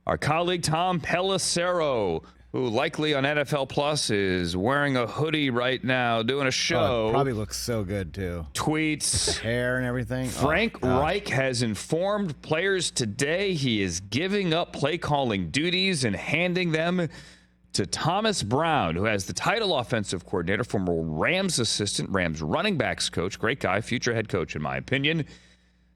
Our colleague Tom Pelissero, who likely on NFL Plus is wearing a hoodie right now, doing a show. Probably looks so good, too. Tweets. The hair and everything. Frank Reich has informed players today he is giving up play calling duties and handing them to Thomas Brown, who has the title offensive coordinator, former Rams assistant, Rams running backs coach, great guy, future head coach in my opinion.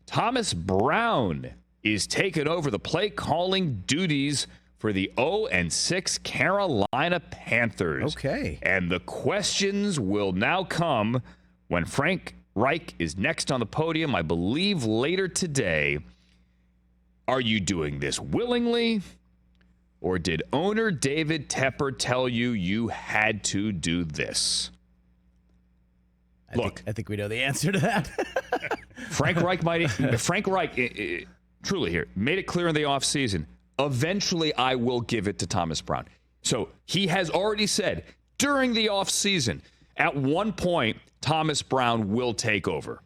Thomas Brown is taking over the play calling duties for the 0-6 Carolina Panthers. Okay. And the questions will now come when Frank Reich is next on the podium, I believe later today. Are you doing this willingly? Or did owner David Tepper tell you you had to do this? I think we know the answer to that. Frank Reich, truly here, made it clear in the offseason, eventually I will give it to Thomas Brown. So he has already said during the offseason, at one point, Thomas Brown will take over.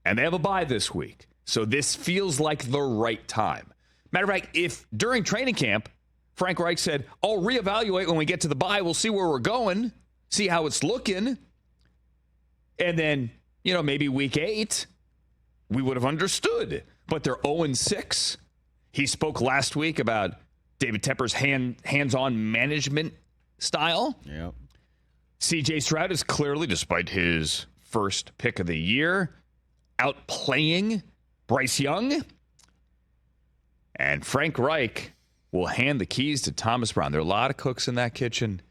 And they have a bye this week. So this feels like the right time. Matter of fact, if during training camp, Frank Reich said, I'll reevaluate when we get to the bye. We'll see where we're going, see how it's looking. And then, maybe week 8, we would have understood. But they're 0-6. He spoke last week about David Tepper's hands-on management style. Yep. C.J. Stroud is clearly, despite his first pick of the year, outplaying Bryce Young. And Frank Reich will hand the keys to Thomas Brown. There are a lot of cooks in that kitchen.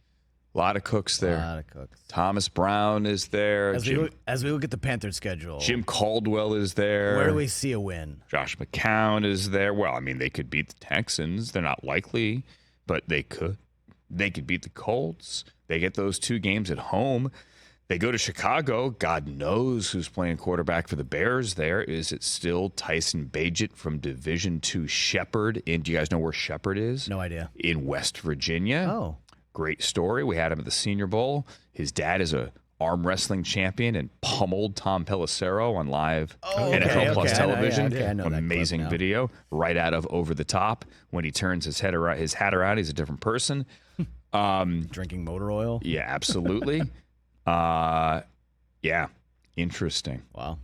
A lot of cooks there. A lot of cooks. Thomas Brown is there. As we look at the Panthers schedule. Jim Caldwell is there. Where do we see a win? Josh McCown is there. Well, they could beat the Texans. They're not likely, but they could. They could beat the Colts. They get those 2 games at home. They go to Chicago. God knows who's playing quarterback for the Bears there. Is it still Tyson Bagent from Division II Shepherd? And do you guys know where Shepherd is? No idea. In West Virginia. Oh. Great story. We had him at the Senior Bowl. His dad is a arm wrestling champion and pummeled Tom Pelissero on live NFL Plus television. I know Amazing video right out of Over the Top. When he turns his hat around, he's a different person. Drinking motor oil? Yeah, absolutely. Yeah, interesting. Wow.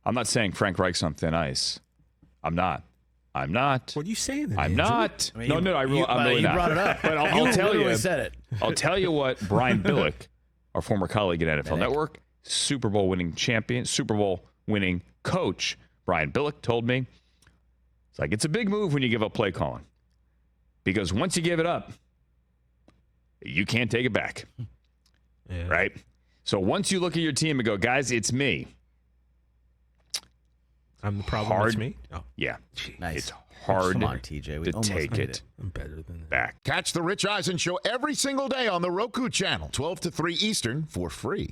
I'm not saying Frank Reich's on thin ice. I'm not. What are you saying? I'm not. I'm really not. You brought it up. But I'll tell you. Said it. I'll tell you what Brian Billick, our former colleague at NFL Network, Super Bowl winning champion, Super Bowl winning coach, Brian Billick told me, it's like it's a big move when you give up play calling. Because once you give it up, you can't take it back. Yeah. Right? So once you look at your team and go, guys, it's me. I'm the problem. It's me. Oh. Yeah. Nice. It's hard Come on, TJ. We to take it I'm better than that. back. Catch the Rich Eisen Show every single day on the Roku channel, 12 to 3 Eastern, for free.